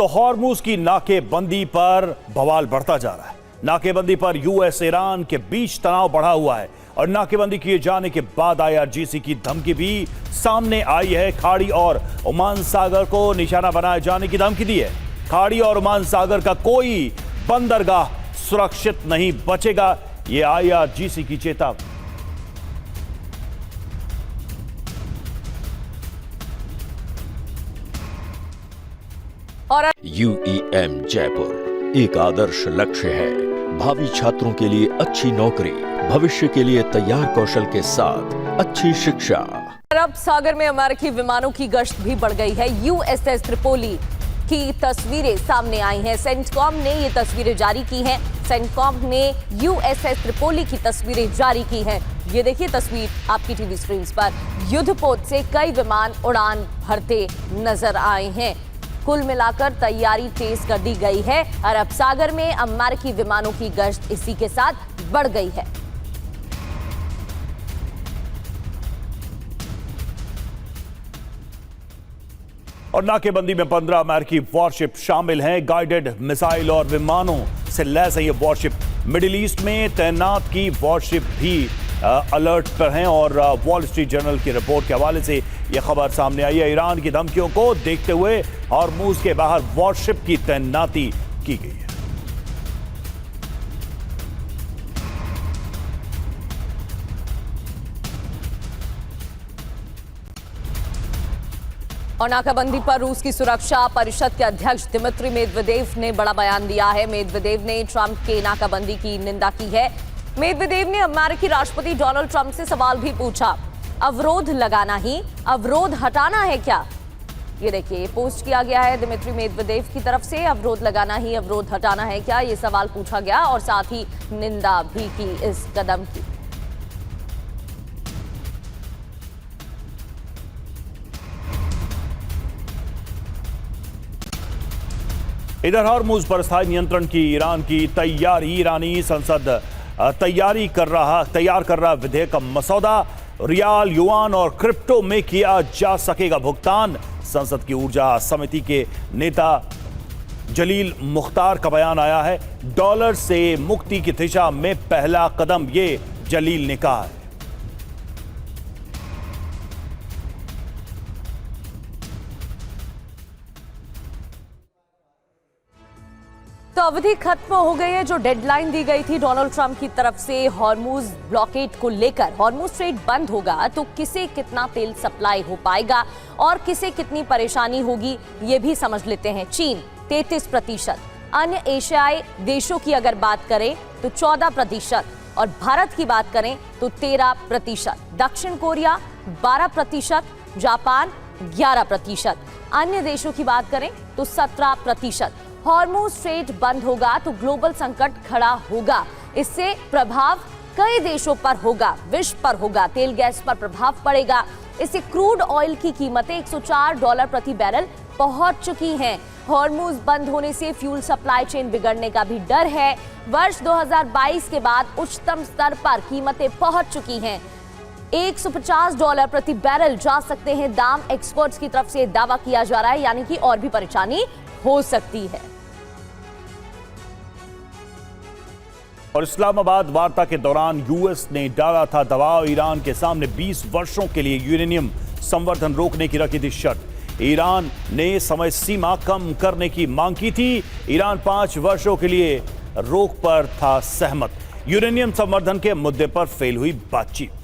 तो हॉर्मुज की नाकेबंदी पर बवाल बढ़ता जा रहा है। नाकेबंदी पर यूएस ईरान के बीच तनाव बढ़ा हुआ है और नाकेबंदी किए जाने के बाद आईआरजीसी की धमकी भी सामने आई है। खाड़ी और ओमान सागर को निशाना बनाए जाने की धमकी दी है। खाड़ी और ओमान सागर का कोई बंदरगाह सुरक्षित नहीं बचेगा, यह आईआरजीसी की चेतावनी। और यूईएम जयपुर एक आदर्श लक्ष्य है। भावी छात्रों के लिए अच्छी नौकरी, भविष्य के लिए तैयार कौशल के साथ अच्छी शिक्षा। अरब सागर में अमेरिकी विमानों की गश्त भी बढ़ गई है। यूएसएस त्रिपोली की तस्वीरें सामने आई हैं। सेंटकॉम ने ये तस्वीरें जारी की हैं। सेंटकॉम ने यूएसएस त्रिपोली की तस्वीरें जारी की हैं। ये देखिए तस्वीर आपकी टीवी स्क्रीन पर। युद्धपोत से कई विमान उड़ान भरते नजर आए हैं। कुल मिलाकर तैयारी तेज कर दी गई है। अरब सागर में अमेरिकी विमानों की गश्त इसी के साथ बढ़ गई है। और नाकेबंदी में 15 अमेरिकी वॉरशिप शामिल हैं। गाइडेड मिसाइल और विमानों से लैस है ये वॉरशिप। मिडिल ईस्ट में तैनात की वॉरशिप भी अलर्ट पर हैं और वॉल स्ट्रीट जर्नल की रिपोर्ट के हवाले से यह खबर सामने आई है। ईरान की धमकियों को देखते हुए हॉर्मुज के बाहर वॉरशिप की तैनाती की गई है। और नाकाबंदी पर रूस की सुरक्षा परिषद के अध्यक्ष दिमित्री मेदवेदेव ने बड़ा बयान दिया है। मेदवेदेव ने ट्रंप के नाकाबंदी की निंदा की है। मेदवेदेव ने अमेरिकी राष्ट्रपति डोनाल्ड ट्रंप से सवाल भी पूछा, अवरोध लगाना ही अवरोध हटाना है क्या? ये देखिए पोस्ट किया गया है दिमित्री मेदवेदेव की तरफ से। अवरोध लगाना ही अवरोध हटाना है क्या, ये सवाल पूछा गया और साथ ही निंदा भी की इस कदम की। इधर हॉर्मुज पर स्थायी नियंत्रण की ईरान की तैयारी। ईरानी संसद तैयार कर रहा विधेयक का मसौदा। रियाल, युआन और क्रिप्टो में किया जा सकेगा भुगतान। संसद की ऊर्जा समिति के नेता जलील मुख्तार का बयान आया है। डॉलर से मुक्ति की दिशा में पहला कदम, ये जलील ने कहा है। तो अवधि खत्म हो गई है जो डेडलाइन दी गई थी डोनाल्ड ट्रंप की तरफ से हॉर्मुज ब्लॉकेड को लेकर। हॉर्मुज स्ट्रेट बंद होगा तो किसे कितना तेल सप्लाई हो पाएगा और किसे कितनी परेशानी होगी ये भी समझ लेते हैं। चीन 33%, अन्य एशियाई देशों की अगर बात करें तो 14% और भारत की बात करें तो 13%, दक्षिण कोरिया 12%, जापान 11%, अन्य देशों की बात करें तो 17%। हॉर्मुज स्ट्रेट बंद होगा तो ग्लोबल संकट खड़ा होगा। इससे प्रभाव कई देशों पर होगा, विश्व पर होगा, तेल गैस पर प्रभाव पड़ेगा। इससे क्रूड ऑयल की कीमतें $104 प्रति बैरल पहुंच चुकी हैं। हॉर्मुज बंद होने से फ्यूल सप्लाई चेन बिगड़ने का भी डर है। वर्ष 2022 के बाद उच्चतम स्तर पर कीमतें पहुंच चुकी हैं। $150 प्रति बैरल जा सकते हैं दाम। एक्सपर्ट्स की तरफ से दावा किया जा रहा है, यानी कि और भी परेशानी हो सकती है। और इस्लामाबाद वार्ता के दौरान यूएस ने डाला था दबाव। ईरान के सामने 20 वर्षों के लिए यूरेनियम संवर्धन रोकने की रखी थी शर्त। ईरान ने समय सीमा कम करने की मांग की थी। ईरान 5 वर्षों के लिए रोक पर था सहमत। यूरेनियम संवर्धन के मुद्दे पर फेल हुई बातचीत।